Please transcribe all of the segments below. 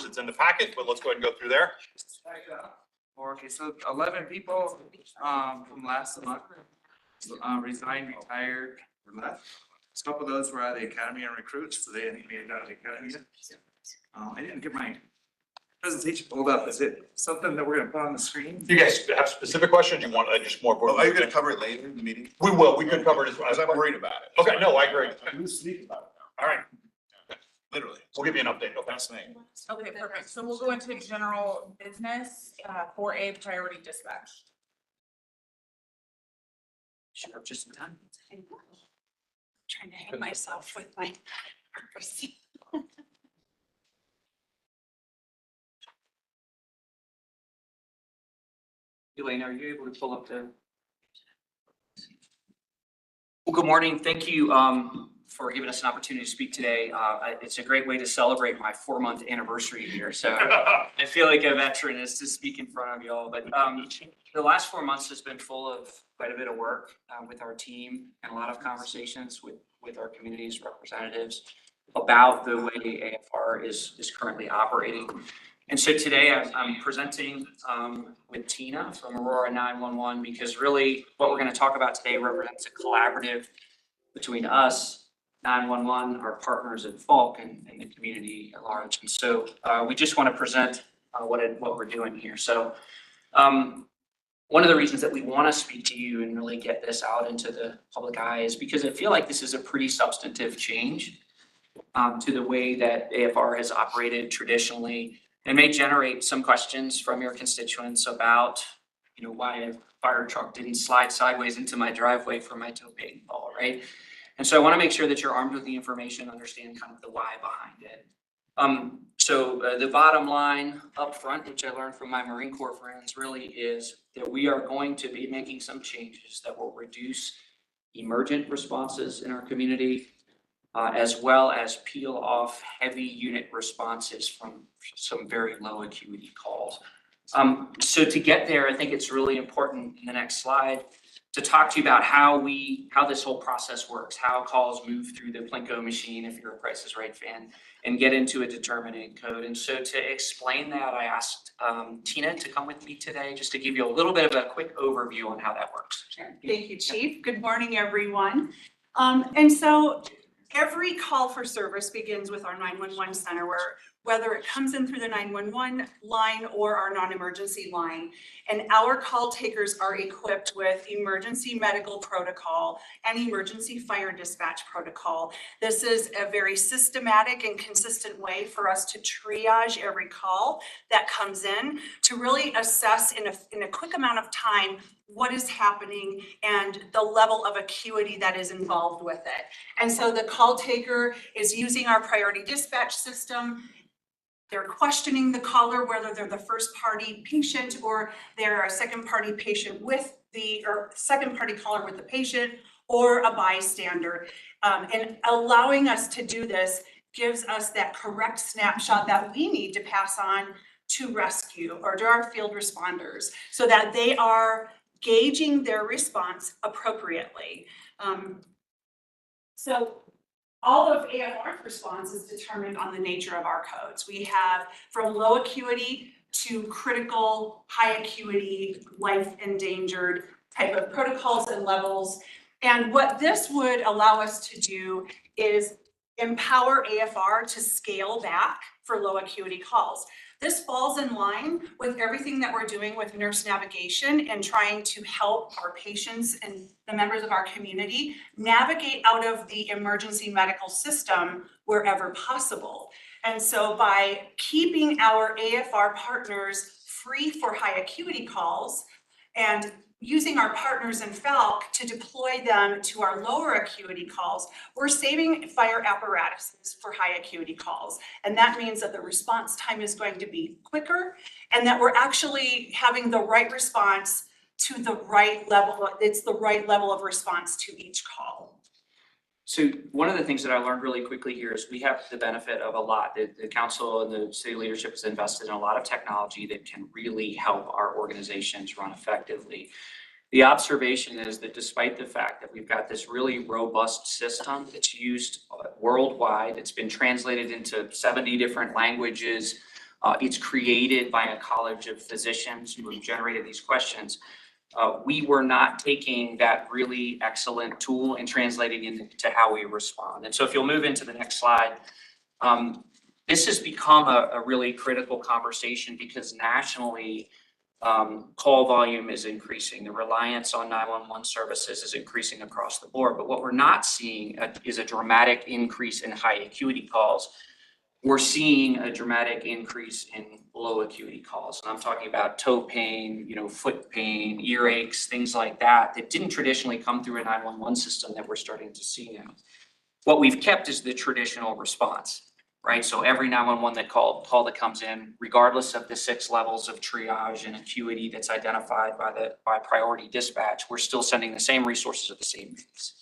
numbers. It's in the packet, but let's go ahead and go through there. Okay, so 11 people from last month resigned, retired, or left. A couple of those were out of the academy and recruits, so they hadn't made it out of the academy yet. I didn't get my presentation pulled up. Is it something that we're going to put on the screen? Do you guys have specific questions? You want just more? Well, are you going to cover it later in the meeting? We will. We could cover it as well. Because I'm worried about it. Okay, no, I agree. I'm speaking about it now. All right, Literally. we'll give you an update. Okay. That's me. Okay, perfect. So we'll go into general business, for a priority dispatch. Sure, just in time. Trying to hang myself with my purpose. Elaine, are you able to pull up the? Well, good morning. Thank you for giving us an opportunity to speak today. It's a great way to celebrate my 4-month anniversary here. So I feel like a veteran is to speak in front of y'all. But the last 4 months has been full of quite a bit of work with our team and a lot of conversations with our community's representatives about the way AFR is currently operating. And so today I'm presenting with Tina from Aurora 911 because really what we're going to talk about today represents a collaborative between us, 911, our partners at Falk, and the community at large. And so we just want to present what we're doing here. So one of the reasons that we want to speak to you and really get this out into the public eye is because I feel like this is a pretty substantive change to the way that AFR has operated traditionally. It may generate some questions from your constituents about, why a fire truck didn't slide sideways into my driveway for my tow paint ball, right? And so I want to make sure that you're armed with the information, understand kind of the why behind it. So the bottom line up front, which I learned from my Marine Corps friends, really is that we are going to be making some changes that will reduce emergent responses in our community, as well as peel off heavy unit responses from some very low acuity calls. So to get there, I think it's really important in the next slide to talk to you about how this whole process works, how calls move through the Plinko machine, if you're a Price is Right fan, and get into a determinant code. And so to explain that, I asked Tina to come with me today, just to give you a little bit of a quick overview on how that works. Thank you, Chief. Good morning, everyone. And so every call for service begins with our 911 center, where whether it comes in through the 911 line or our non-emergency line. And our call takers are equipped with emergency medical protocol and emergency fire dispatch protocol. This is a very systematic and consistent way for us to triage every call that comes in to really assess in a quick amount of time what is happening and the level of acuity that is involved with it. And so the call taker is using our priority dispatch system. They're questioning the caller, whether they're the first party patient or they're a second party patient second party caller with the patient or a bystander. And allowing us to do this gives us that correct snapshot that we need to pass on to rescue or to our field responders so that they are gauging their response appropriately. So all of AFR's response is determined on the nature of our codes. We have from low acuity to critical, high acuity, life endangered type of protocols and levels. And what this would allow us to do is empower AFR to scale back for low acuity calls. This falls in line with everything that we're doing with nurse navigation and trying to help our patients and the members of our community navigate out of the emergency medical system wherever possible. And so by keeping our AFR partners free for high acuity calls and using our partners in Falk to deploy them to our lower acuity calls, we're saving fire apparatuses for high acuity calls. And that means that the response time is going to be quicker and that we're actually having the right response to the right level. It's the right level of response to each call. So one of the things that I learned really quickly here is we have the benefit of a lot. The council and the city leadership has invested in a lot of technology that can really help our organizations run effectively. The observation is that despite the fact that we've got this really robust system that's used worldwide, it's been translated into 70 different languages, It's created by a college of physicians who have generated these questions. We were not taking that really excellent tool and translating it into how we respond. And so if you'll move into the next slide, this has become a really critical conversation because nationally, call volume is increasing. The reliance on 911 services is increasing across the board. But what we're not seeing is a dramatic increase in high acuity calls. We're seeing a dramatic increase in low acuity calls. And I'm talking about toe pain, foot pain, earaches, things like that didn't traditionally come through a 911 system that we're starting to see now. What we've kept is the traditional response. Right, so every 911 call that comes in, regardless of the 6 levels of triage and acuity that's identified by priority dispatch, we're still sending the same resources at the same pace.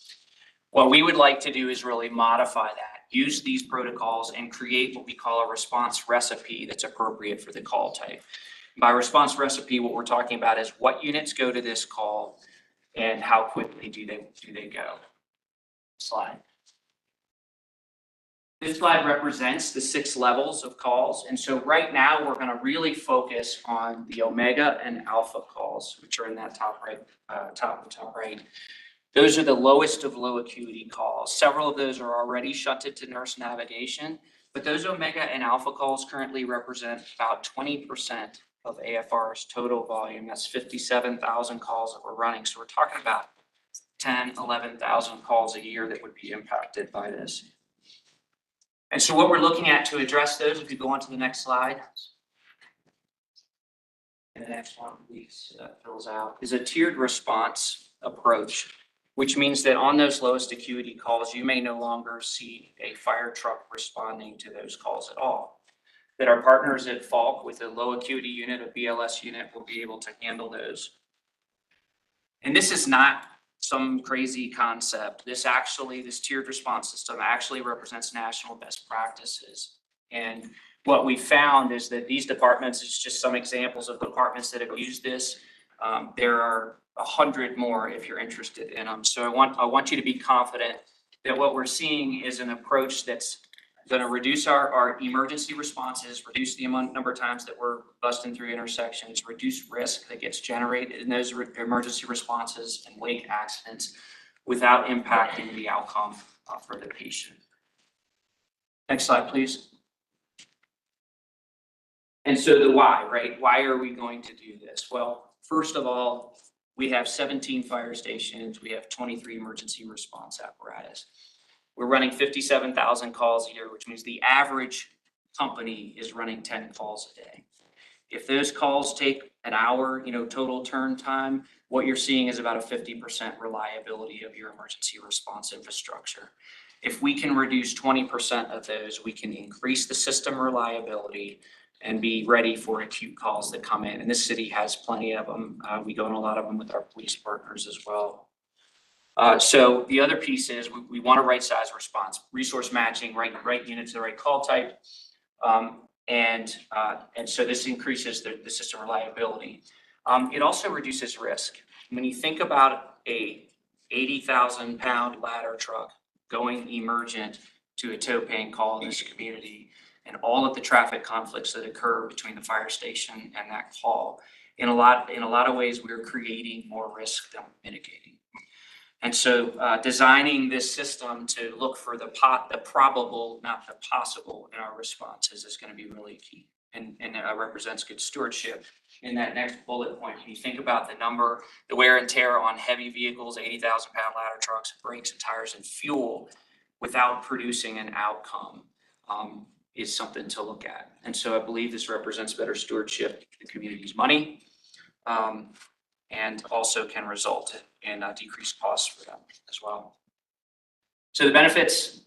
What we would like to do is really modify that, use these protocols and create what we call a response recipe that's appropriate for the call type. By response recipe, what we're talking about is what units go to this call and how quickly do they go. Slide. This slide represents the 6 levels of calls. And so right now we're going to really focus on the omega and alpha calls, which are in that top right. Those are the lowest of low acuity calls. Several of those are already shunted to nurse navigation, but those omega and alpha calls currently represent about 20% of AFR's total volume. That's 57,000 calls that we're running. So we're talking about 10, 11,000 calls a year that would be impacted by this. And so what we're looking at to address those, if you go on to the next slide, and the next one, please, fills out, is a tiered response approach, which means that on those lowest acuity calls, you may no longer see a fire truck responding to those calls at all. That our partners at Falk with a low acuity unit, a BLS unit, will be able to handle those. And this is not some crazy concept. This tiered response system actually represents national best practices. And what we found is that these departments, it's just some examples of departments that have used this. There are 100 more if you're interested in them. So I want you to be confident that what we're seeing is an approach that's going to reduce our emergency responses, reduce the number of times that we're busting through intersections, reduce risk that gets generated in those emergency responses and late accidents without impacting the outcome for the patient. Next slide, please. And so the why, right? Why are we going to do this? Well, first of all, we have 17 fire stations. We have 23 emergency response apparatus. We're running 57,000 calls a year, which means the average company is running 10 calls a day. If those calls take an hour, total turn time, what you're seeing is about a 50% reliability of your emergency response infrastructure. If we can reduce 20% of those, we can increase the system reliability and be ready for acute calls that come in. And this city has plenty of them. We go in a lot of them with our police partners as well. So the other piece is we want a right size response, resource matching, right units, the right call type. And so this increases the system reliability. It also reduces risk. When you think about a 80,000 pound ladder truck going emergent to a tow pain call in this community and all of the traffic conflicts that occur between the fire station and that call, in a lot of ways, we're creating more risk than mitigating. And so designing this system to look for the probable, not the possible in our responses is going to be really key and represents good stewardship. In that next bullet point, when you think about the wear and tear on heavy vehicles, 80,000 pound ladder trucks, brakes and tires and fuel without producing an outcome is something to look at. And so I believe this represents better stewardship of the community's money. And also can result in decreased costs for them as well. So the benefits,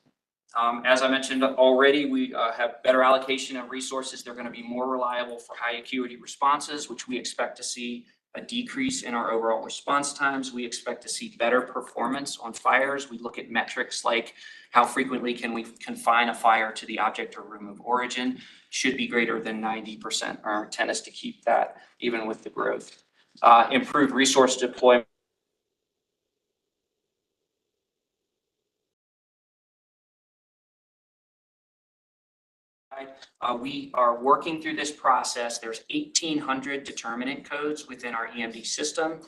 as I mentioned already, we have better allocation of resources. They're going to be more reliable for high acuity responses, which we expect to see a decrease in our overall response times. We expect to see better performance on fires. We look at metrics like how frequently can we confine a fire to the object or room of origin, should be greater than 90%. Our intent is to keep that even with the growth. Improved resource deployment. We are working through this process. There's 1,800 determinant codes within our EMD system.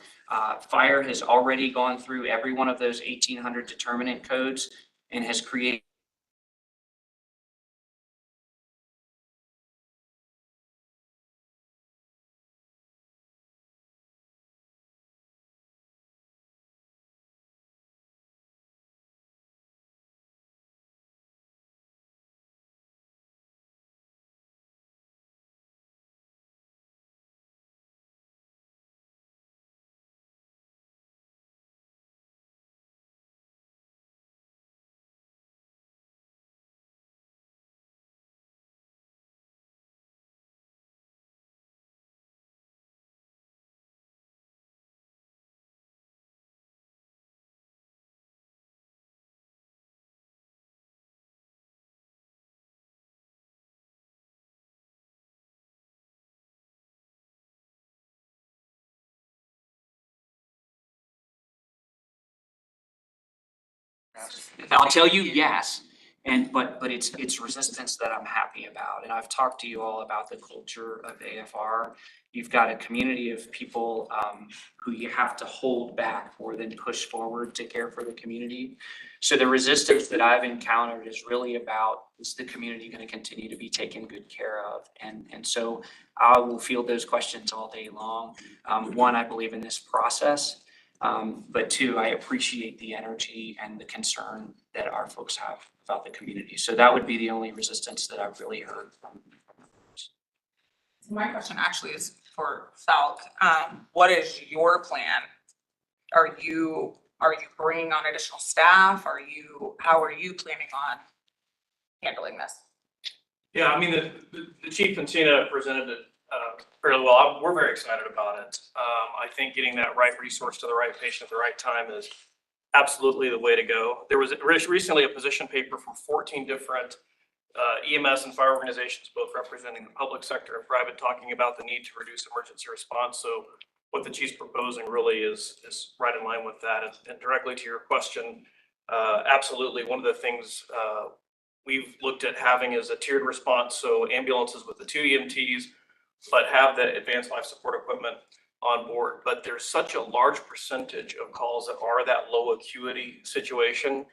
Fire has already gone through every one of those 1,800 determinant codes and has created I'll tell you yes, but it's resistance that I'm happy about. And I've talked to you all about the culture of AFR. You've got a community of people who you have to hold back more than push forward to care for the community. So the resistance that I've encountered is really about, is the community going to continue to be taken good care of? And so I will field those questions all day long. One, I believe in this process. But two, I appreciate the energy and the concern that our folks have about the community. So that would be the only resistance that I've really heard from. My question actually is for Falk. What is your plan? Are you bringing on additional staff? How are you planning on handling this? Yeah, I mean, the chief and Tina presented it fairly well. We're very excited about it. I think getting that right resource to the right patient at the right time is absolutely the way to go. There was recently a position paper from 14 different EMS and fire organizations, both representing the public sector and private, talking about the need to reduce emergency response. So what the chief's proposing really is right in line with that. And directly to your question, absolutely. One of the things we've looked at having is a tiered response. So ambulances with the 2 EMTs, but have the advanced life support equipment on board. But there's such a large percentage of calls that are that low acuity situation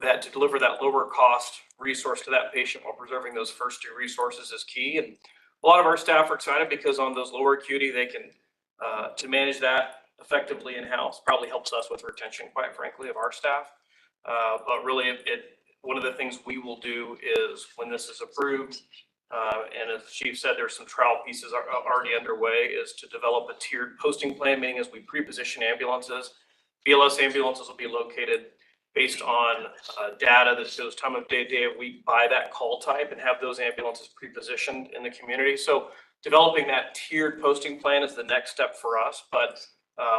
that to deliver that lower cost resource to that patient while preserving those first 2 resources is key. And a lot of our staff are excited because on those lower acuity, they can, to manage that effectively in-house, probably helps us with retention, quite frankly, of our staff. But really, one of the things we will do is when this is approved, and as the chief said, there's some trial pieces are already underway, is to develop a tiered posting plan, meaning as we pre-position ambulances, BLS ambulances will be located based on data that shows time of day of week by that call type, and have those ambulances pre-positioned in the community. So developing that tiered posting plan is the next step for us, but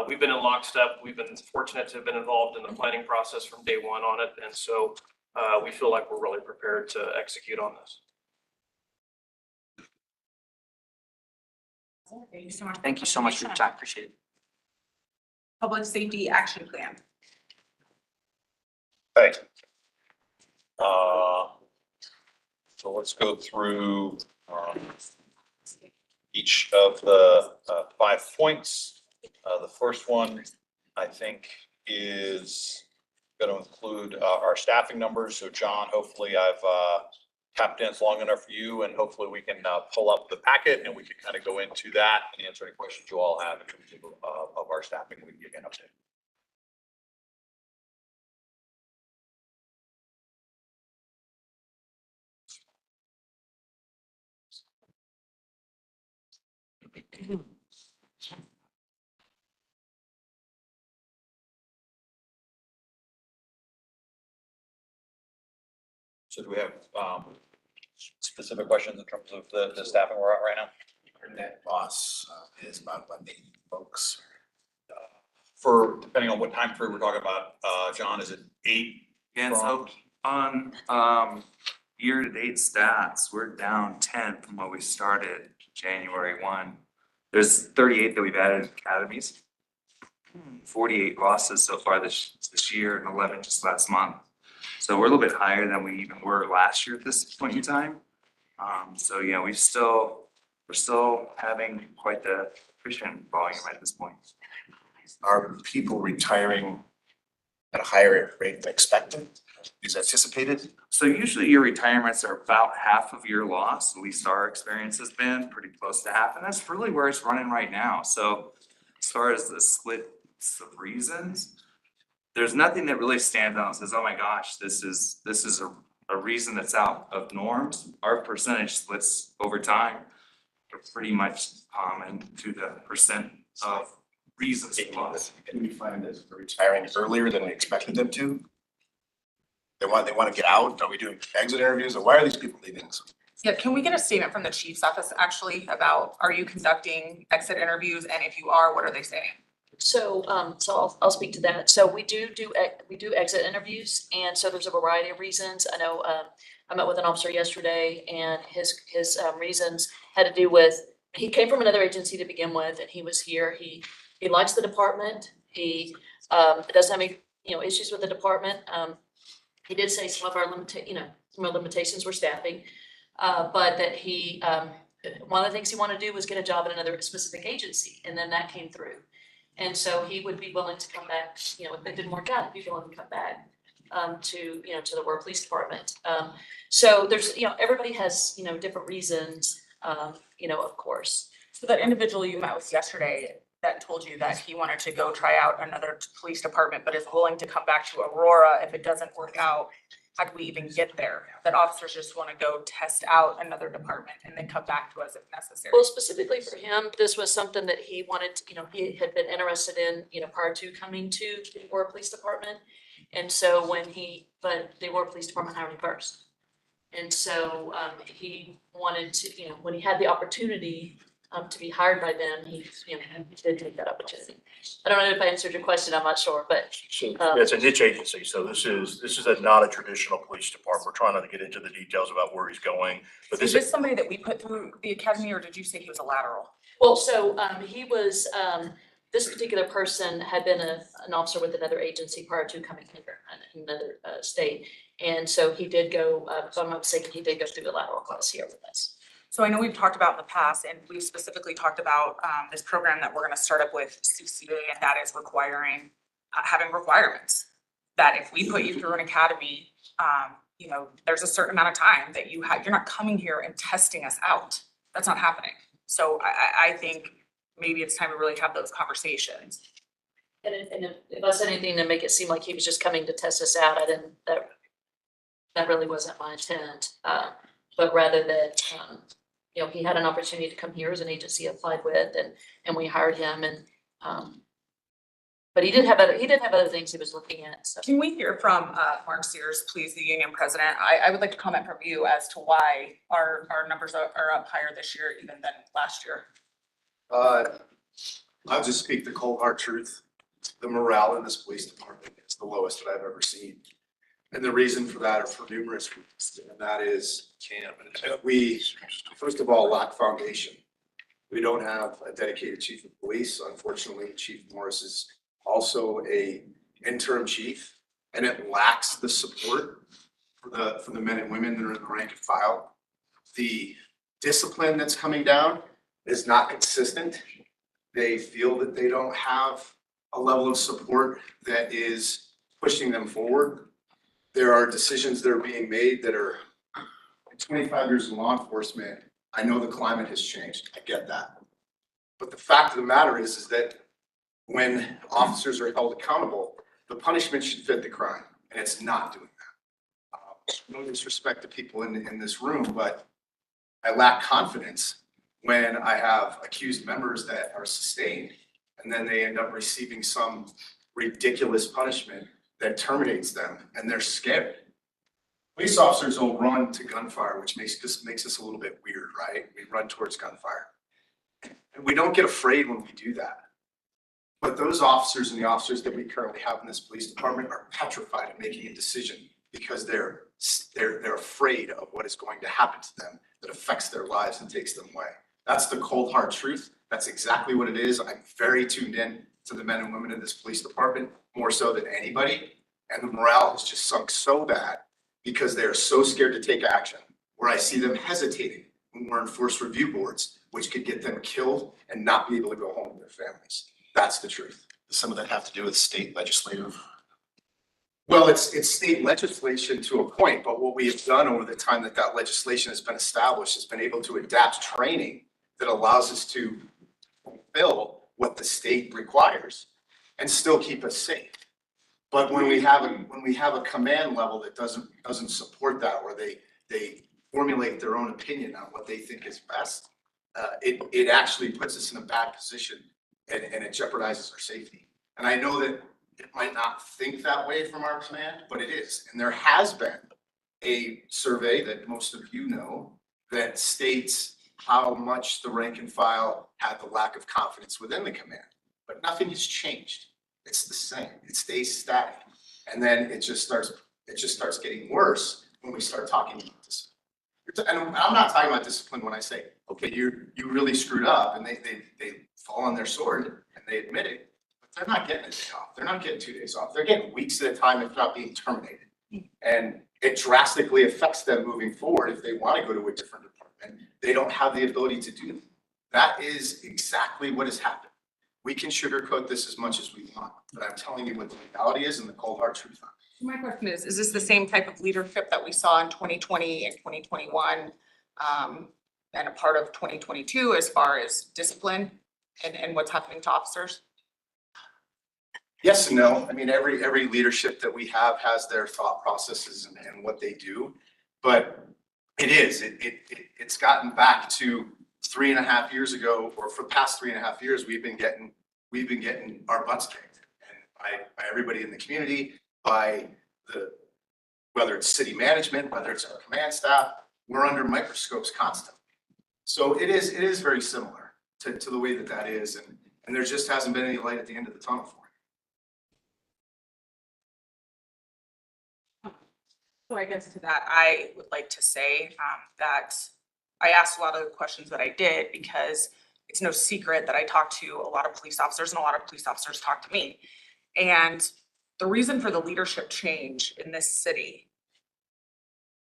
we've been in lockstep. We've been fortunate to have been involved in the planning process from day one on it. And so we feel like we're really prepared to execute on this. Thank you so much. Thank you so much for your time. Appreciate it. Public safety action plan. Okay. So let's go through each of the 5 points. The first one, I think, is going to include our staffing numbers. So John, hopefully I've tapped in long enough for you, and hopefully we can pull up the packet and we can kind of go into that and answer any questions you all have in terms of our staffing. We can give you an update. So do we have specific questions in terms of the staffing we're at right now? Our net loss is about 80 folks. For, depending on what time period we're talking about, John, is it 8? And so on year-to-date stats, we're down 10 from what we started January 1. There's 38 that we've added academies, 48 losses so far this year, and 11 just last month. So we're a little bit higher than we even were last year at this point in time. So, yeah, we're still having quite the attrition volume at this point. Are people retiring at a higher rate than expected? Is anticipated? So usually your retirements are about half of your loss, at least our experience has been pretty close to half, and that's really where it's running right now. So as far as the splits of reasons, there's nothing that really stands out and says, oh my gosh, this is a reason that's out of norms. Our percentage splits over time are pretty much common to the percent of reasons for loss. Can we find that they're retiring earlier than we expected them to? They want to get out? Are we doing exit interviews, or why are these people leaving? Yeah, can we get a statement from the chief's office actually about, are you conducting exit interviews? And if you are, what are they saying? So, I'll speak to that. So we do exit interviews, and so there's a variety of reasons. I know, I met with an officer yesterday, and his reasons had to do with, he came from another agency to begin with, and he was here. He likes the department. He doesn't have any, issues with the department. He did say some of our limitations were staffing, but that he, one of the things he wanted to do was get a job at another specific agency, and then that came through. And so he would be willing to come back, if it didn't work out, he'd be willing to come back to the Aurora Police Department. So there's, everybody has, different reasons, of course. So that individual you met with yesterday that told you that he wanted to go try out another police department, but is willing to come back to Aurora if it doesn't work out. How do we even get there? That officers just want to go test out another department and then come back to us if necessary. Well, specifically for him, this was something that he wanted, he had been interested in, prior to coming to the Aurora Police Department. And so but the Aurora Police Department hired him first. And so, he wanted to, when he had the opportunity, to be hired by them, he did take that opportunity. I don't know if I answered your question, I'm not sure, but. So it's a niche agency, so this is not a traditional police department. We're trying not to get into the details about where he's going. But Is this somebody that we put through the academy, or did you say he was a lateral? Well, so, he was, this particular person had been an officer with another agency prior to coming here in another state. And so he did go, if I'm not mistaken, he did go through the lateral class here with us. So I know we've talked about in the past, and we've specifically talked about this program that we're going to start up with CCA, and that is requiring, having requirements. That if we put you through an academy, there's a certain amount of time that you're not coming here and testing us out. That's not happening. So I think maybe it's time to really have those conversations. And if I said anything to make it seem like he was just coming to test us out, that really wasn't my intent. But rather that, he had an opportunity to come here as an agency applied with, and we hired him, and, but he did have other things he was looking at, so. Can we hear from Mark Sears, please, the union president? I would like to comment from you as to why our numbers are up higher this year even than last year. I'll just speak the cold hard truth. The morale in this police department is the lowest that I've ever seen. And the reason for that are for numerous reasons, and that is we, first of all, lack foundation. We don't have a dedicated chief of police. Unfortunately, Chief Morris is also a interim chief, and it lacks the support for the men and women that are in the rank and file. The discipline that's coming down is not consistent. They feel that they don't have a level of support that is pushing them forward. There are decisions that are being made that are 25 years in law enforcement. I know the climate has changed. I get that. But the fact of the matter is that when officers are held accountable, the punishment should fit the crime, and it's not doing that. No disrespect to people in this room, but I lack confidence when I have accused members that are sustained, and then they end up receiving some ridiculous punishment that terminates them, and they're scared. Police officers will run to gunfire, which makes us a little bit weird, right? We run towards gunfire. And we don't get afraid when we do that. But those officers and the officers that we currently have in this police department are petrified of making a decision because they're afraid of what is going to happen to them that affects their lives and takes them away. That's the cold hard truth. That's exactly what it is. I'm very tuned in to the men and women in this police department, more so than anybody. And the morale has just sunk so bad because they are so scared to take action where I see them hesitating when we're in force review boards, which could get them killed and not be able to go home to their families. That's the truth. Does some of that have to do with state legislative? Well, it's state legislation to a point, but what we have done over the time that that legislation has been established has been able to adapt training that allows us to fulfill what the state requires and still keep us safe. But when we have a command level that doesn't support that, where they formulate their own opinion on what they think is best, it actually puts us in a bad position and it jeopardizes our safety. And I know that it might not think that way from our command, but it is. And there has been a survey that most of you know that states how much the rank and file had the lack of confidence within the command, but nothing has changed. It's the same. It stays static. And then it just starts getting worse when we start talking about discipline. And I'm not talking about discipline when I say, okay, you really screwed up, and they fall on their sword and they admit it. They're not getting a day off. They're not getting 2 days off. They're getting weeks at a time, if not being terminated. And it drastically affects them moving forward. If they want to go to a different department, they don't have the ability to do that. That is exactly what has happened. We can sugarcoat this as much as we want, but I'm telling you what the reality is and the cold hard truth on it. My question is this the same type of leadership that we saw in 2020 and 2021, and a part of 2022 as far as discipline and what's happening to officers? Yes and no. I mean, every leadership that we have has their thought processes and what they do, but it's gotten back to 3.5 years ago, or for the past 3.5 years, we've been getting our butts kicked, and by everybody in the community, by whether it's city management, whether it's our command staff, we're under microscopes constantly. So it is very similar to the way that is, and there just hasn't been any light at the end of the tunnel for it. So I guess to that, I would like to say that I asked a lot of the questions that I did because it's no secret that I talked to a lot of police officers and a lot of police officers talk to me. And the reason for the leadership change in this city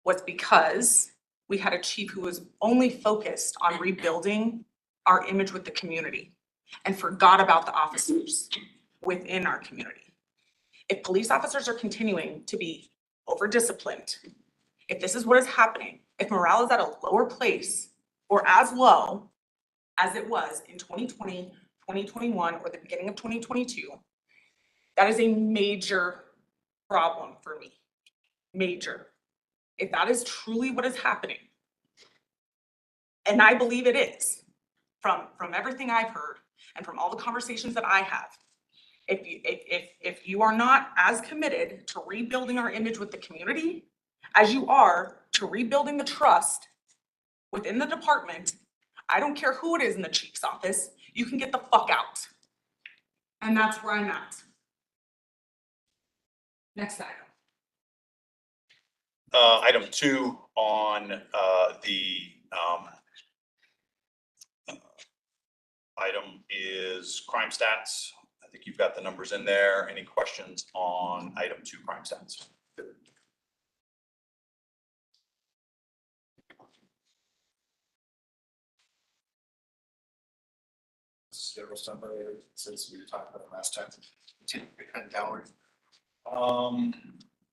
was because we had a chief who was only focused on rebuilding our image with the community and forgot about the officers within our community. If police officers are continuing to be over-disciplined, if this is what is happening, if morale is at a lower place or as low as it was in 2020, 2021, or the beginning of 2022, that is a major problem for me. Major. If that is truly what is happening, and I believe it is, from everything I've heard and from all the conversations that I have, if you are not as committed to rebuilding our image with the community as you are to rebuilding the trust within the department, I don't care who it is in the chief's office, you can get the fuck out. And that's where I'm at. Next item. Item 2 on the item is crime stats. I think you've got the numbers in there. Any questions on item 2, crime stats? Several summary since we were talking about it last time. Downward.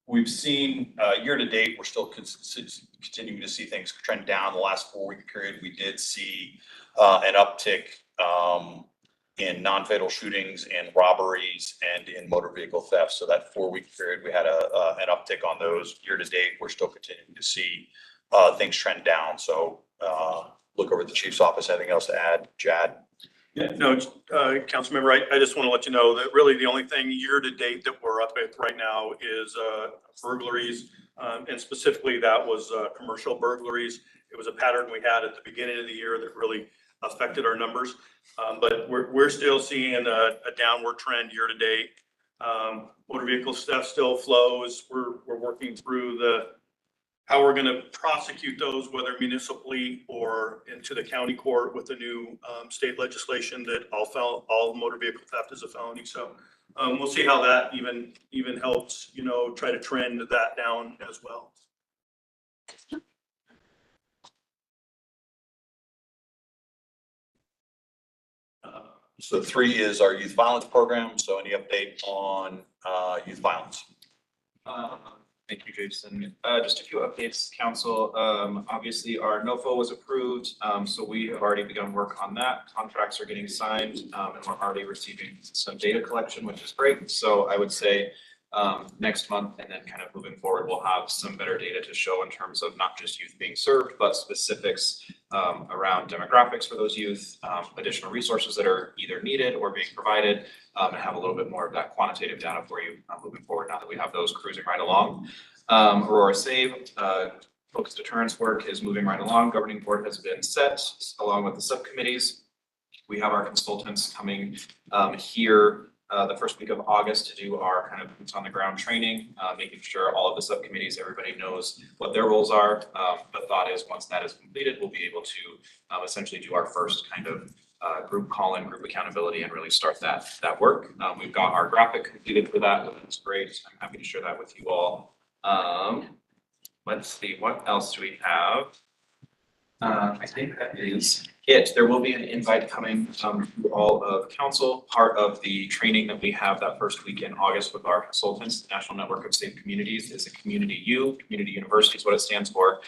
We've seen year to date, we're still continuing to see things trend down. The last 4-week period, we did see an uptick in non-fatal shootings and robberies and in motor vehicle theft. So that 4-week period, we had an uptick on those. Year to date, we're still continuing to see things trend down. So look over at the chief's office. Anything else to add, Jad? Yeah, no, Councilmember, I just want to let you know that really the only thing year to date that we're up at right now is burglaries. And specifically that was commercial burglaries. It was a pattern we had at the beginning of the year that really affected our numbers. But we're still seeing a downward trend year to date. Motor vehicle stuff still flows. We're working through how we're going to prosecute those, whether municipally or into the county court with the new state legislation that all motor vehicle theft is a felony. So we'll see how that even helps, try to trend that down as well. So 3 is our youth violence program. So any update on youth violence? Thank you, Jason. Just a few updates, council. Obviously, our NOFO was approved, so we have already begun work on that. Contracts are getting signed, and we're already receiving some data collection, which is great. So I would say next month and then kind of moving forward, we'll have some better data to show in terms of not just youth being served, but specifics around demographics for those youth, additional resources that are either needed or being provided, and have a little bit more of that quantitative data for you moving forward now that we have those cruising right along. Aurora Save, focused deterrence work is moving right along. Governing board has been set along with the subcommittees. We have our consultants coming here the first week of August to do our kind of boots on the ground training, making sure all of the subcommittees, everybody knows what their roles are. The thought is once that is completed, we'll be able to essentially do our first kind of group call-in, group accountability, and really start that work. We've got our graphic completed for that. That's great. I'm happy to share that with you all. Let's see, what else do we have? I think that is it. There will be an invite coming to all of council. Part of the training that we have that first week in August with our consultants, the National Network of Safe Communities, is a community university is what it stands for.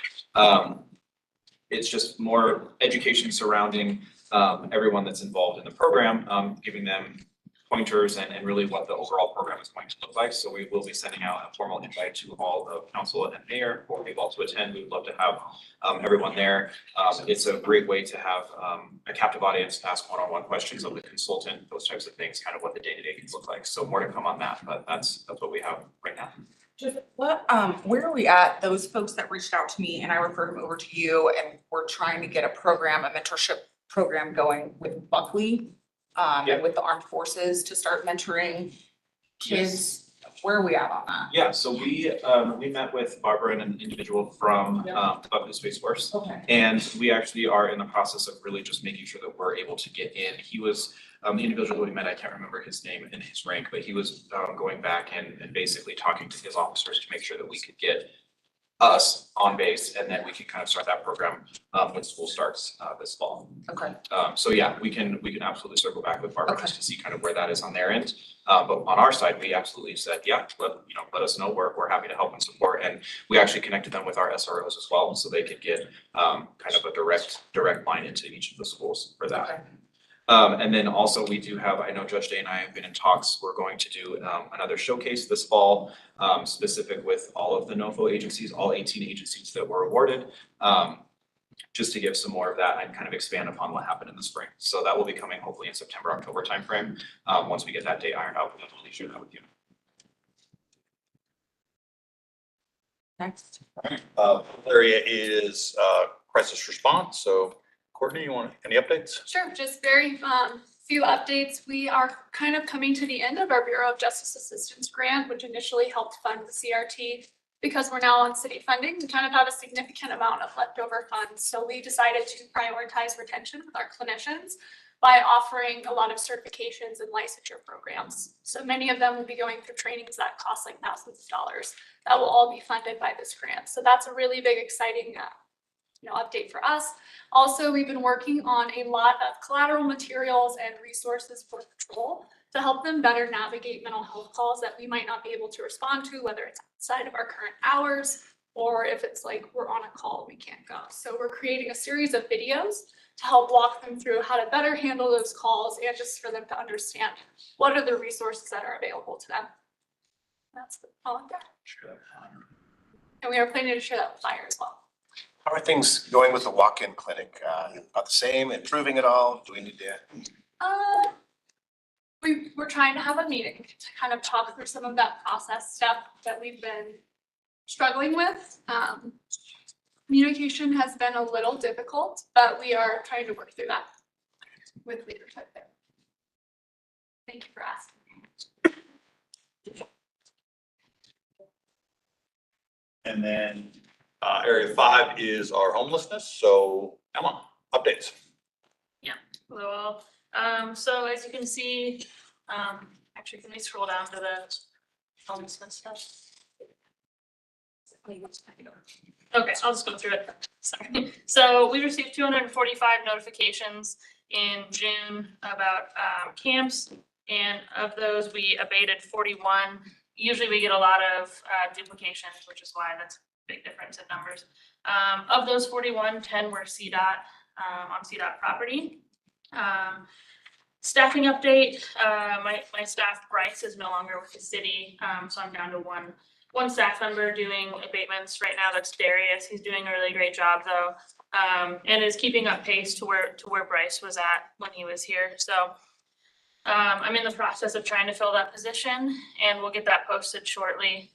It's just more education surrounding everyone that's involved in the program, giving them pointers and really what the overall program is going to look like. So we will be sending out a formal invite to all of council and mayor for people to attend. We'd love to have everyone there. It's a great way to have a captive audience, ask one-on-one questions of the consultant, those types of things, kind of what the day-to-day can look like. So more to come on that, but that's what we have right now. Just what, where are we at? Those folks that reached out to me and I referred them over to you, and we're trying to get a program, a mentorship program going with Buckley. And with the armed forces to start mentoring kids. Where are we at on that? Yeah, so we met with Barbara and an individual from the Buckley Space Force. Okay. And we actually are in the process of really just making sure that we're able to get in. He was, the individual that we met, I can't remember his name and his rank, but he was going back and basically talking to his officers to make sure that we could get us on base, and then we can kind of start that program when school starts this fall. Okay. So yeah, we can absolutely circle back with Barbara Okay. just to see kind of where that is on their end. But on our side, we absolutely said, yeah, let us know. We're happy to help and support. And we actually connected them with our SROs as well, so they could get kind of a direct line into each of the schools for that. Okay. And then also we do have, I know Judge Day and I have been in talks, we're going to do another showcase this fall, specific with all of the NOFO agencies, all 18 agencies that were awarded, just to give some more of that and kind of expand upon what happened in the spring. So that will be coming hopefully in September, October timeframe. Once we get that date ironed out, we'll definitely share that with you. Next. Area is crisis response. So Courtney, you want any updates? Sure, just very few updates. We are kind of coming to the end of our Bureau of Justice Assistance grant, which initially helped fund the CRT. Because we're now on city funding, we kind of have a significant amount of leftover funds. So we decided to prioritize retention with our clinicians by offering a lot of certifications and licensure programs. So many of them will be going through trainings that cost like thousands of dollars. That will all be funded by this grant. So that's a really big, exciting update for us. Also, we've been working on a lot of collateral materials and resources for patrol to help them better navigate mental health calls that we might not be able to respond to, whether it's outside of our current hours or if it's like we're on a call and we can't go. So we're creating a series of videos to help walk them through how to better handle those calls and just for them to understand what are the resources that are available to them. That's all I've got. And we are planning to share that with fire as well. How are things going with the walk-in clinic? About the same, improving at all? Do we need to? We're trying to have a meeting to kind of talk through some of that process stuff that we've been struggling with. Communication has been a little difficult, but we are trying to work through that with leadership there. Thank you for asking. And then area 5 is our homelessness. So Emma, updates. Hello all. So as you can see, actually, can we scroll down to the homelessness stuff? Okay, I'll just go through it. Sorry. So we received 245 notifications in June about camps. And of those, we abated 41. Usually we get a lot of duplications, which is why that's a big difference in numbers. Of those 41, 10 were CDOT on CDOT property. Staffing update, my staff Bryce is no longer with the city, so I'm down to one staff member doing abatements right now. That's Darius. He's doing a really great job though, and is keeping up pace to where Bryce was at when he was here. So I'm in the process of trying to fill that position, and we'll get that posted shortly.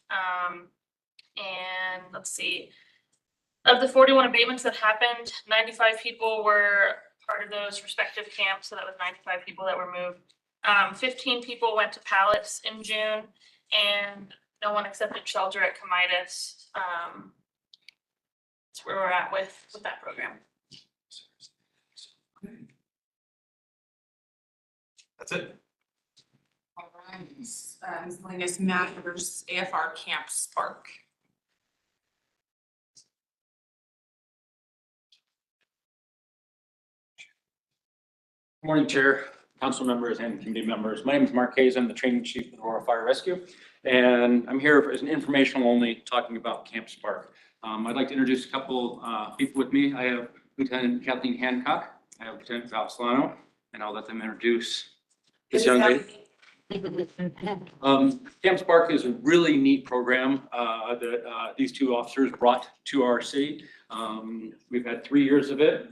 And let's see, of the 41 abatements that happened, 95 people were part of those respective camps, so that was 95 people that were moved. 15 people went to pallets in June, and no one accepted shelter at Comitus. That's where we're at with that program. That's it. All right, Miscellaneous Matters, AFR Camp Spark. Morning, Chair, council members, and committee members. My name is Mark Hayes. I'm the training chief of the Aurora Fire Rescue, and I'm here as an informational only talking about Camp Spark. I'd like to introduce a couple people with me. I have Lieutenant Kathleen Hancock, I have Lieutenant Val Solano, and I'll let them introduce this young lady. Camp Spark is a really neat program that these two officers brought to our city. We've had 3 years of it.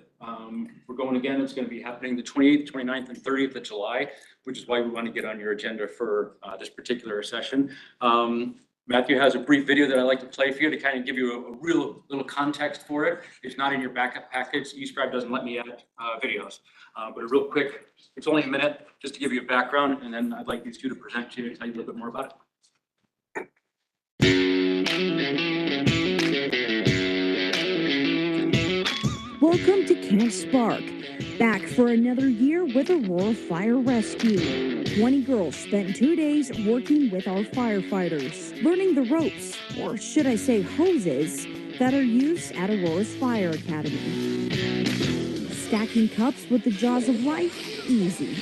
We're going again. It's going to be happening the 28th, 29th, and 30th of July, which is why we want to get on your agenda for this particular session. Matthew has a brief video that I'd like to play for you to kind of give you a real little context for it. It's not in your backup package. eScribe doesn't let me add videos, but a real quick, it's only a minute just to give you a background, and then I'd like these two to present to you and tell you a little bit more about it. Welcome to Camp Spark, back for another year with Aurora Fire Rescue. 20 girls spent 2 days working with our firefighters, learning the ropes, or should I say hoses, that are used at Aurora's Fire Academy. Stacking cups with the jaws of life, easy.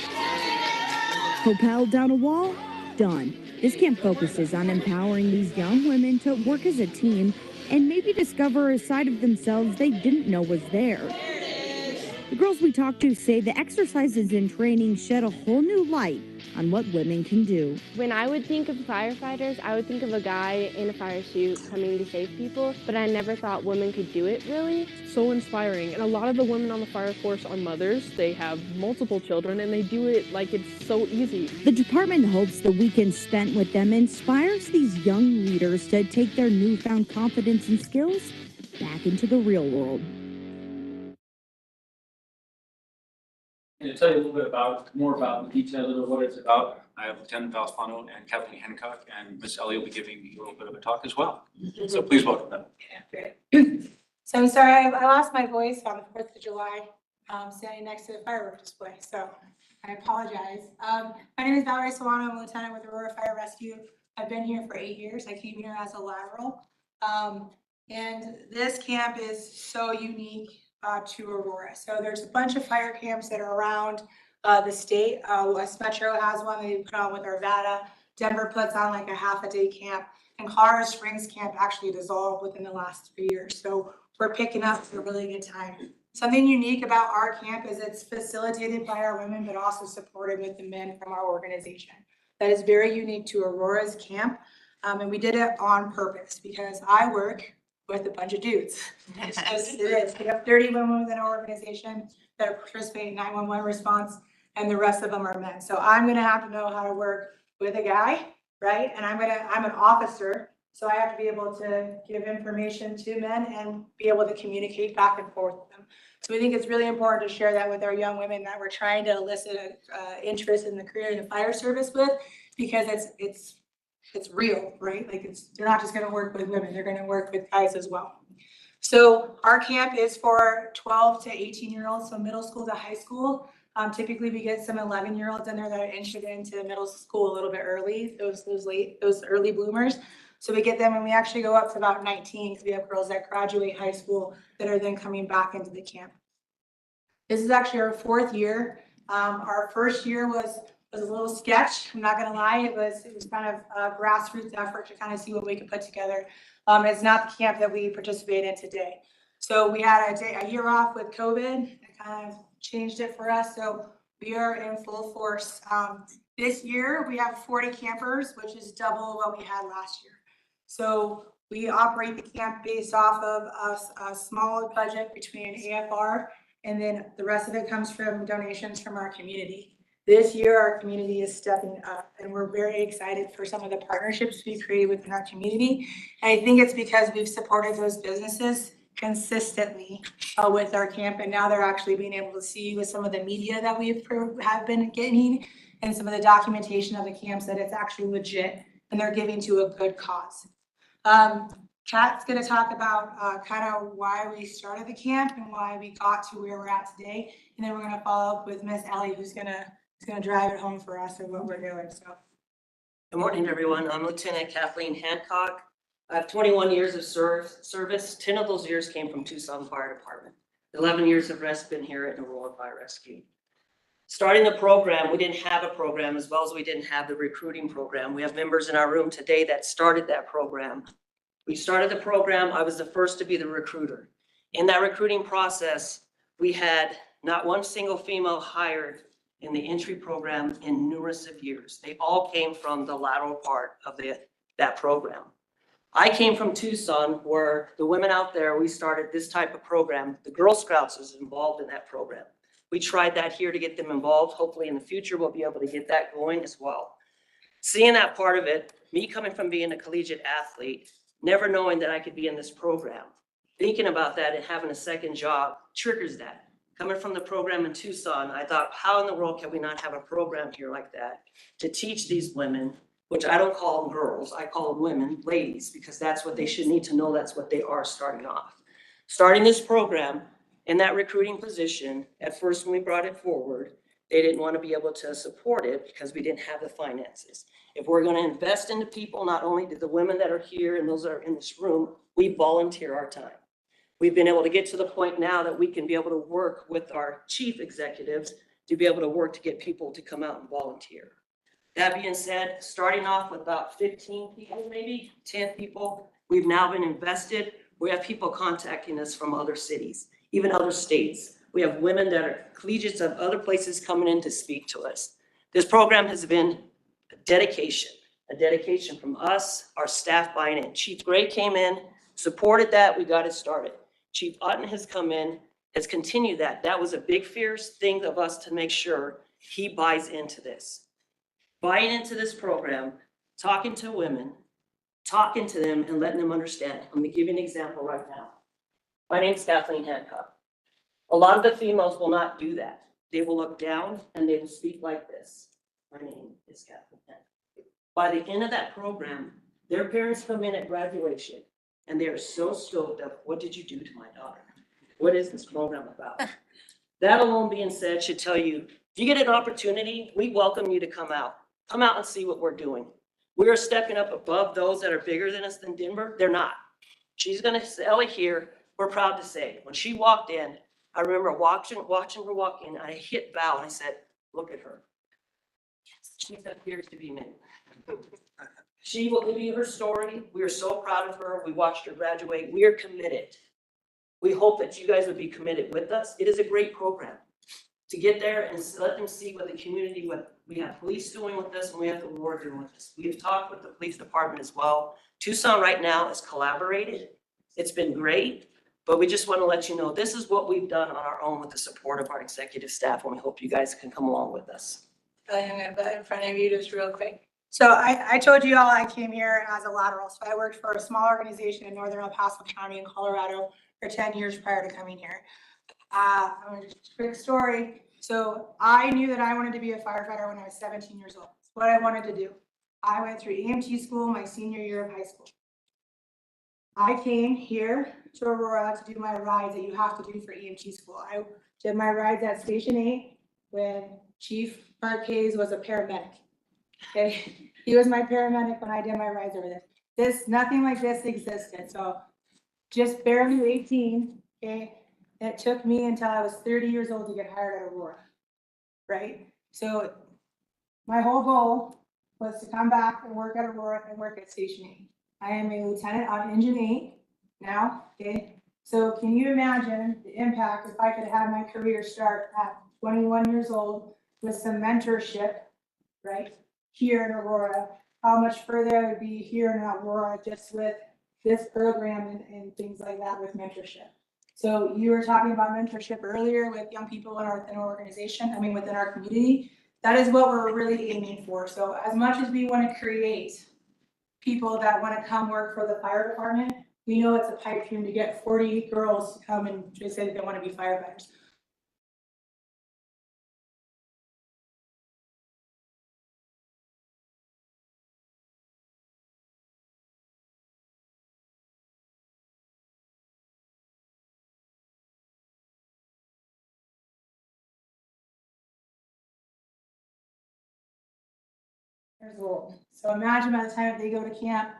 Propelled down a wall, done. This camp focuses on empowering these young women to work as a team and maybe discover a side of themselves they didn't know was there. The girls we talked to say the exercises and training shed a whole new light on what women can do. When I would think of firefighters, I would think of a guy in a fire suit coming to save people, but I never thought women could do it, really. So inspiring, and a lot of the women on the fire force are mothers. They have multiple children, and they do it like it's so easy. The department hopes the weekend spent with them inspires these young leaders to take their newfound confidence and skills back into the real world. And to tell you a little bit more about the details of what it's about, I have Lieutenant Val Solano and Kathleen Hancock, and Miss Ellie will be giving you a little bit of a talk as well. So please welcome them. Yeah, great. So I'm sorry, I lost my voice on the 4th of July, standing next to the fireworks display, so I apologize. My name is Valerie Solano. I'm a lieutenant with Aurora Fire Rescue. I've been here for 8 years. I came here as a lateral. And this camp is so unique to Aurora. So there's a bunch of fire camps that are around the state. West Metro has one they put on with Arvada. Denver puts on like a half-a-day camp, and Colorado Springs camp actually dissolved within the last 3 years. So we're picking up a really good time. Something unique about our camp is it's facilitated by our women, but also supported with the men from our organization. That is very unique to Aurora's camp. And we did it on purpose because I work with a bunch of dudes. It's just, it is. We have 30 women within our organization that participate in 911 response, and the rest of them are men. So I'm gonna have to know how to work with a guy, right? And I'm an officer, so I have to be able to give information to men and be able to communicate back and forth with them. So we think it's really important to share that with our young women that we're trying to elicit interest in the career in the fire service with, because it's real, right? Like they're not just gonna work with women, they're gonna work with guys as well. So our camp is for 12 to 18-year-olds, so middle school to high school. Typically we get some 11-year-olds in there that are interested into middle school a little bit early, those early bloomers. So we get them, and we actually go up to about 19 because we have girls that graduate high school that are then coming back into the camp. This is actually our 4th year. Our first year was a little sketch. I'm not gonna lie. It was kind of a grassroots effort to kind of see what we could put together. It's not the camp that we participate in today. So we had a year off with COVID. It kind of changed it for us. So we are in full force. This year we have 40 campers, which is double what we had last year. So we operate the camp based off of a small budget between AFR, and then the rest of it comes from donations from our community. This year, our community is stepping up, and we're very excited for some of the partnerships we created within our community. And I think it's because we've supported those businesses consistently with our camp, and now they're actually being able to see with some of the media that we have been getting and some of the documentation of the camps that it's actually legit and they're giving to a good cause. Kat's gonna talk about kind of why we started the camp and why we got to where we're at today. And then we're gonna follow up with Miss Ellie, who's gonna drive it home for us and what we're doing, so. Good morning, everyone. I'm Lieutenant Kathleen Hancock. I have 21 years of service. 10 of those years came from Tucson Fire Department. 11 years of rest been here at Aurora Fire Rescue. Starting the program, we didn't have a program as well as we didn't have the recruiting program. We have members in our room today that started that program. We started the program, I was the first to be the recruiter. In that recruiting process, we had not one single female hired in the entry program in numerous of years. They all came from the lateral part of that program. I came from Tucson, where the women out there, we started this type of program. The Girl Scouts was involved in that program. We tried that here to get them involved. Hopefully in the future, we'll be able to get that going as well. Seeing that part of it, me coming from being a collegiate athlete, never knowing that I could be in this program, thinking about that and having a second job triggers that. Coming from the program in Tucson, I thought, how in the world can we not have a program here like that to teach these women, which I don't call them girls, I call them women, ladies, because that's what they should need to know. That's what they are starting off. Starting this program in that recruiting position, at first when we brought it forward, they didn't want to be able to support it because we didn't have the finances. If we're going to invest into people, not only do the women that are here and those that are in this room, we volunteer our time. We've been able to get to the point now that we can be able to work with our chief executives to be able to work to get people to come out and volunteer. That being said, starting off with about 15 people, maybe 10 people, we've now been invested. We have people contacting us from other cities, even other states. We have women that are collegiates of other places coming in to speak to us. This program has been a dedication from us, our staff buying in. Chief Gray came in, supported that, we got it started. Chief Otten has come in, has continued that. That was a big fierce thing of us to make sure he buys into this. Buying into this program, talking to women, talking to them and letting them understand. I'm gonna give you an example right now. My name's Kathleen Hancock. A lot of the females will not do that. They will look down and they will speak like this. My name is Kathleen Hancock. By the end of that program, their parents come in at graduation and they are so stoked of, what did you do to my daughter? What is this program about? That alone being said should tell you, if you get an opportunity, we welcome you to come out. Come out and see what we're doing. We are stepping up above those that are bigger than us than Denver. They're not. She's gonna sell it here. We're proud to say, when she walked in, I remember watching her walk in, I hit Val and I said, look at her. She appears to be me. She will give you her story. We are so proud of her. We watched her graduate. We are committed. We hope that you guys would be committed with us. It is a great program to get there and let them see what the community, what we have police doing with us and we have the war doing with us. We've talked with the police department as well. Tucson right now is collaborated. It's been great, but we just want to let you know this is what we've done on our own with the support of our executive staff, and we hope you guys can come along with us. I'm gonna put in front of you just real quick. So I told you all I came here as a lateral. So I worked for a small organization in northern El Paso County in Colorado for 10 years prior to coming here. I'm gonna just quick story. So I knew that I wanted to be a firefighter when I was 17 years old. It's what I wanted to do. I went through EMT school my senior year of high school. I came here to Aurora to do my rides that you have to do for EMT school. I did my rides at Station 8 when Chief Marquez was a paramedic. Okay, he was my paramedic when I did my rides over there. Nothing like this existed. So just barely 18. Okay, It took me until I was 30 years old to get hired at Aurora, right? So my whole goal was to come back and work at Aurora and work at Station 8. I am a lieutenant on Engine 8 now, okay? So can you imagine the impact if I could have my career start at 21 years old with some mentorship, right? Here in Aurora, how much further I would be here in Aurora just with this program and things like that with mentorship. So you were talking about mentorship earlier with young people in our organization, within our community. That is what we're really aiming for. So as much as we want to create people that want to come work for the fire department, we know it's a pipe dream to get 40 girls to come and just say that they want to be firefighters. Years old. So imagine by the time they go to camp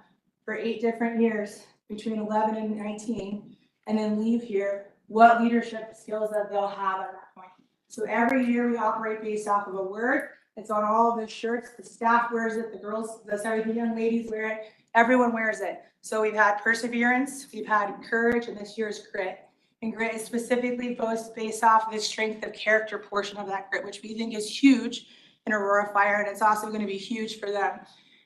for 8 different years, between 11 and 19, and then leave here, what leadership skills that they'll have at that point. So every year we operate based off of a word. It's on all of the shirts. The staff wears it. The young ladies wear it. Everyone wears it. So we've had perseverance, we've had courage, and this year's grit. And grit is specifically based off of the strength of character portion of that grit, which we think is huge in Aurora Fire, and it's also going to be huge for them.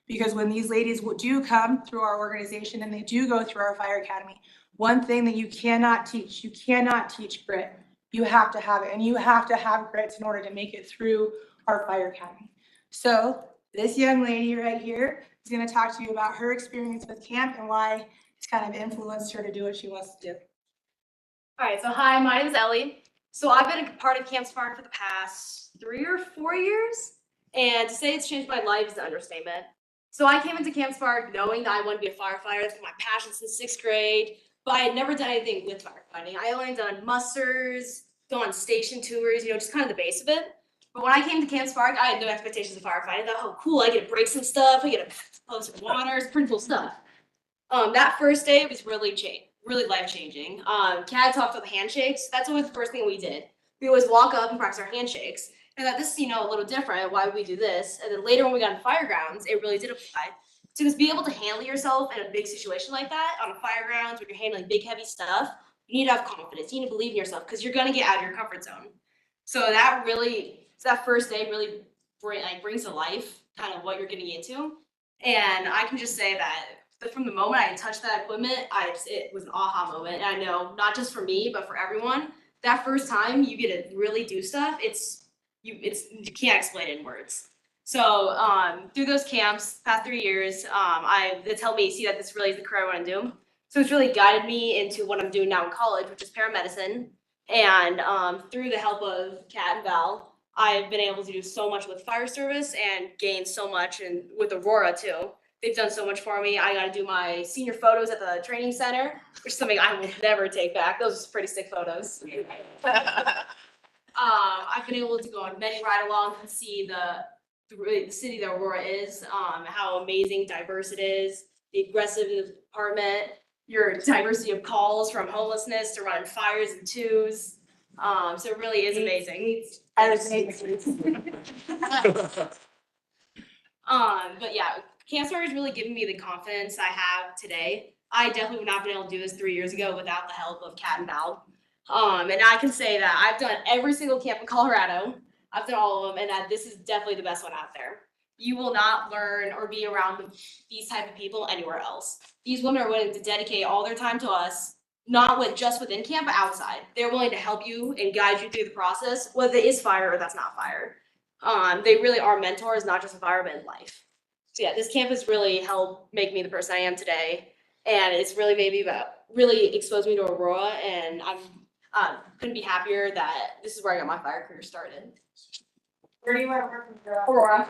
Because when these ladies do come through our organization and they do go through our fire academy, one thing that you cannot teach grit. You have to have it, and you have to have grit in order to make it through our fire academy. So this young lady right here is going to talk to you about her experience with camp and why it's kind of influenced her to do what she wants to do. All right, so hi, my name is Ellie. So I've been a part of Camp Spark for the past 3 or 4 years, and to say it's changed my life is an understatement. So I came into Camp Spark knowing that I wanted to be a firefighter. That's been my passion since 6th grade, but I had never done anything with firefighting. I only done musters, gone on station tours, just kind of the base of it. But when I came to Camp Spark, I had no expectations of firefighting. I thought, oh, cool, I get to break some stuff, I get to post some water, it's pretty cool stuff. That first day was really life-changing. Kat talked about the handshakes. That's always the first thing we did. We always walk up and practice our handshakes. And that this is, a little different. Why would we do this? And then later when we got in fire grounds, it really did apply. To just be able to handle yourself in a big situation like that on a fire grounds where you're handling big, heavy stuff, you need to have confidence. You need to believe in yourself because you're going to get out of your comfort zone. So that first day really brings to life kind of what you're getting into. And I can just say that from the moment I touched that equipment, it was an aha moment. And I know not just for me, but for everyone, that first time you get to really do stuff, you can't explain it in words. So through those camps, past 3 years, it's helped me see that this really is the career I want to do. So it's really guided me into what I'm doing now in college, which is paramedicine. And through the help of Kat and Val, I've been able to do so much with fire service and gain so much, and with Aurora too. They've done so much for me. I got to do my senior photos at the training center, which is something I will never take back. Those are pretty sick photos. I've been able to go on many ride-alongs and see the city that Aurora is, how amazing, diverse it is, the aggressive department, your diversity of calls from homelessness to running fires and twos. So it really is amazing. But yeah, Camp Spark has really given me the confidence I have today. I definitely would not have been able to do this 3 years ago without the help of Kat and Val. And I can say that I've done every single camp in Colorado. I've done all of them, and that this is definitely the best one out there. You will not learn or be around these type of people anywhere else. These women are willing to dedicate all their time to us, not just within camp, but outside. They're willing to help you and guide you through the process, whether it is fire or that's not fire. They really are mentors, not just in fire, but in life. So yeah, this camp has really helped make me the person I am today. And it's really made me really exposed me to Aurora, and couldn't be happier that this is where I got my fire career started. Where do you want to work with girls? Aurora.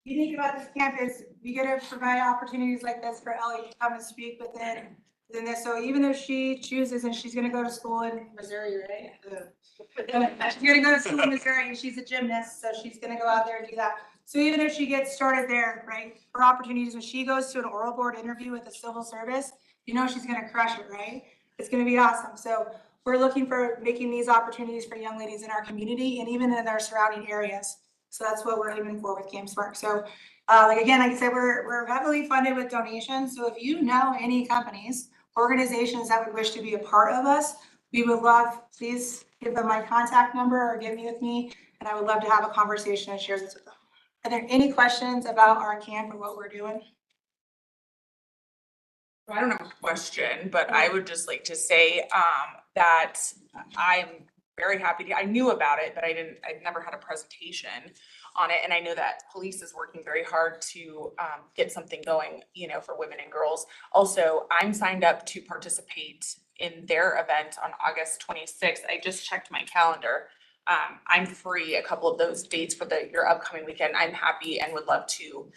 Unique about this camp is we get to provide opportunities like this for Ellie to come and speak within this. So even though she chooses and she's going to go to school in Missouri, right? She's going to go to school in Missouri and she's a gymnast, so she's going to go out there and do that. So even if she gets started there, right, her opportunities, when she goes to an oral board interview with the civil service, you know she's gonna crush it, right? It's gonna be awesome. So we're looking for making these opportunities for young ladies in our community and even in our surrounding areas. So that's what we're aiming for with Camp Spark. So like I said, we're heavily funded with donations. So if you know any companies, organizations that would wish to be a part of us, we would love, please give them my contact number or get me with me, and I would love to have a conversation and share this with them. Are there any questions about our camp and what we're doing? I don't have a question, but I would just like to say that I'm very happy I knew about it, but I'd never had a presentation on it. And I know that police is working very hard to get something going, you know, for women and girls. Also, I'm signed up to participate in their event on August 26th. I just checked my calendar. I'm free a couple of those dates for your upcoming weekend. I'm happy and would love to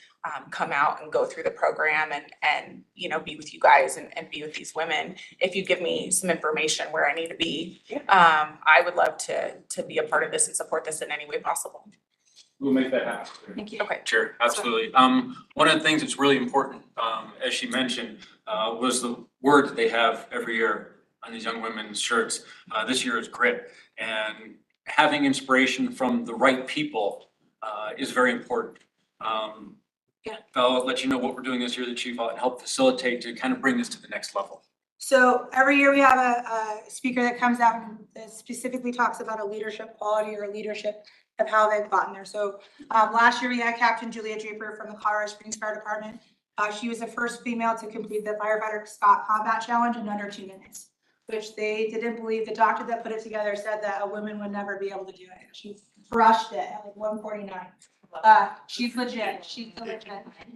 come out and go through the program and you know, be with you guys and be with these women. If you give me some information where I need to be, I would love to be a part of this and support this in any way possible. We'll make that happen. Thank you. Okay. Sure, absolutely. One of the things that's really important, as she mentioned, was the word that they have every year on these young women's shirts. This year is grit, and having inspiration from the right people is very important. I'll let you know what we're doing this year, the chief, and help facilitate to kind of bring this to the next level. So every year we have a speaker that comes out and specifically talks about a leadership quality or leadership of how they've gotten there. So last year we had Captain Julia Draper from the Colorado Springs Fire Department. She was the first female to complete the Firefighter Scott Combat Challenge in under 2 minutes, which they didn't believe. The doctor that put it together said that a woman would never be able to do it. She crushed it at like 149. She's legit. She's legit.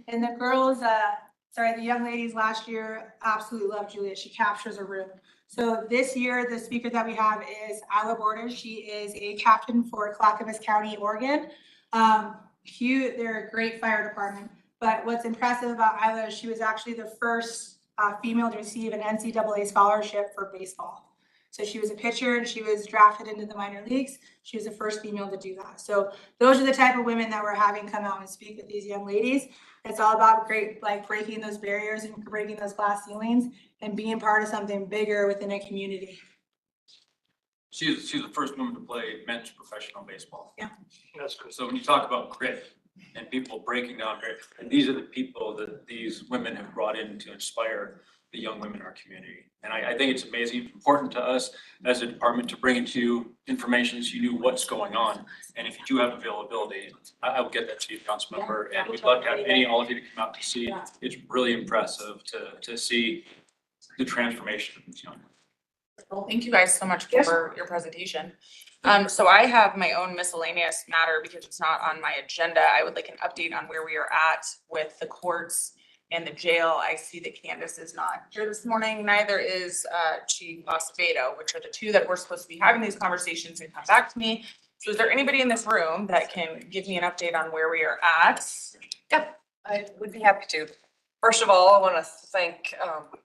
And the girls, the young ladies last year absolutely loved Julia. She captures a room. So this year, the speaker that we have is Isla Borders. She is a captain for Clackamas County, Oregon. They're a great fire department. But what's impressive about Isla is she was actually the first female to receive an NCAA scholarship for baseball. So she was a pitcher and she was drafted into the minor leagues. She was the first female to do that. So those are the type of women that we're having come out and speak with these young ladies. It's all about breaking those barriers and breaking those glass ceilings and being part of something bigger within a community. She's the first woman to play men's professional baseball. Yeah. That's good. So when you talk about grit and people breaking down barriers, and these are the people that these women have brought in to inspire the young women in our community. And I think it's amazing, important to us as a department to bring into you information so you knew what's going on. And if you do have availability, I will get that to you, council member. And we'd love to have all of you to come out to see. It's really impressive to see the transformation of these young women. Well, thank you guys so much for your presentation. So I have my own miscellaneous matter because it's not on my agenda. I would like an update on where we are at with the courts and the jail. I see that Candace is not here this morning. Neither is Chief Acevedo, which are the two that we're supposed to be having these conversations and come back to me. So is there anybody in this room that can give me an update on where we are at? Yep, I would be happy to. First of all, I want to thank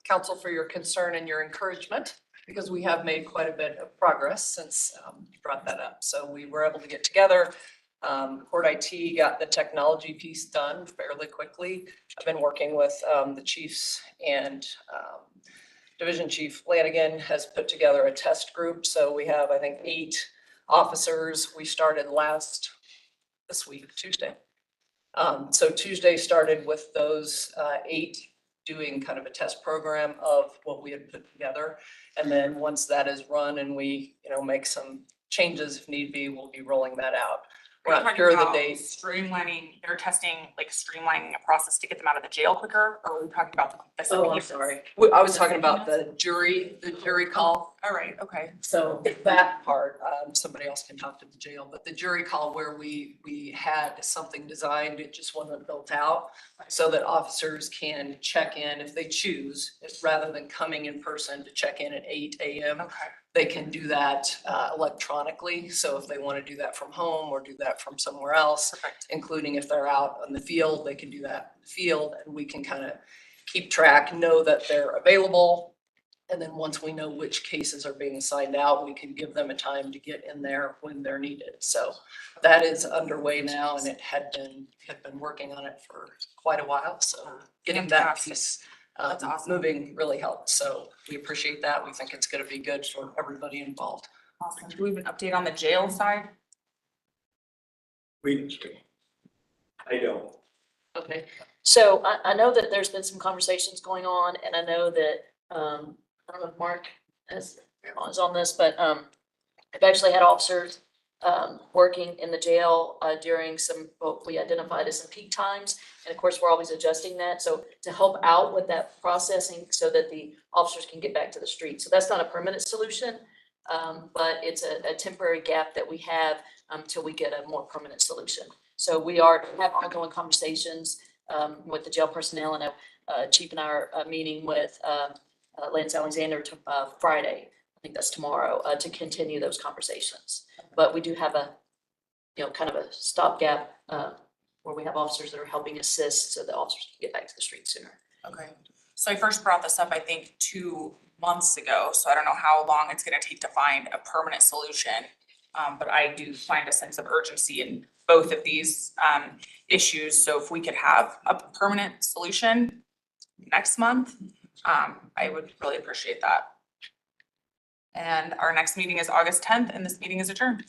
council for your concern and your encouragement, because we have made quite a bit of progress since you brought that up. So we were able to get together. Court IT got the technology piece done fairly quickly. I've been working with the chiefs, and Division Chief Lanigan has put together a test group. So we have, I think, 8 officers. We started this week, Tuesday. So Tuesday started with those 8 doing kind of a test program of what we had put together. And then once that is run and we, make some changes if need be, we'll be rolling that out. We're not sure the date. Streamlining, they're testing, streamlining a process to get them out of the jail quicker, or are we talking about the Oh, I'm sorry. I was talking about the jury call. All right, okay. So that part, somebody else can talk to the jail, but the jury call where we had something designed, it just wasn't built out so that officers can check in if they choose, rather than coming in person to check in at 8 a.m. Okay. They can do that electronically. So if they want to do that from home or do that from somewhere else, including if they're out on the field, they can do that in the field, and we can kind of keep track, know that they're available, And then once we know which cases are being assigned out, we can give them a time to get in there when they're needed. So that is underway now, and it had been working on it for quite a while. So getting that piece That's awesome. moving really helped. So we appreciate that. We think it's going to be good for everybody involved. Awesome. Do we have an update on the jail side? I don't. Okay, so I know that there's been some conversations going on, and I know that, I don't know if Mark is on this, but, I've actually had officers, working in the jail, during some, what we identified as some peak times. And of course, we're always adjusting that, so to help out with that processing so that the officers can get back to the street. So that's not a permanent solution, but it's a temporary gap that we have, till we get a more permanent solution. So we are have ongoing conversations with the jail personnel, and Chief and I are meeting with Lance Alexander Friday. I think that's tomorrow, to continue those conversations. But we do have a, kind of a stopgap where we have officers that are helping assist so the officers can get back to the street sooner. Okay, so I first brought this up, I think, 2 months ago, so I don't know how long it's gonna take to find a permanent solution. But I do find a sense of urgency in both of these issues, so if we could have a permanent solution next month, I would really appreciate that. And our next meeting is August 10th, and this meeting is adjourned.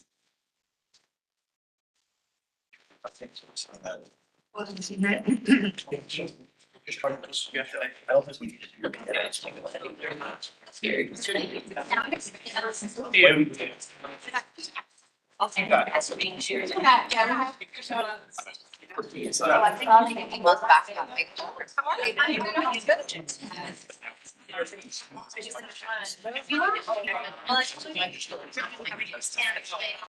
I think so. That- I don't think we need to do that. Thank you very much. Very I'll take that. That's being shared.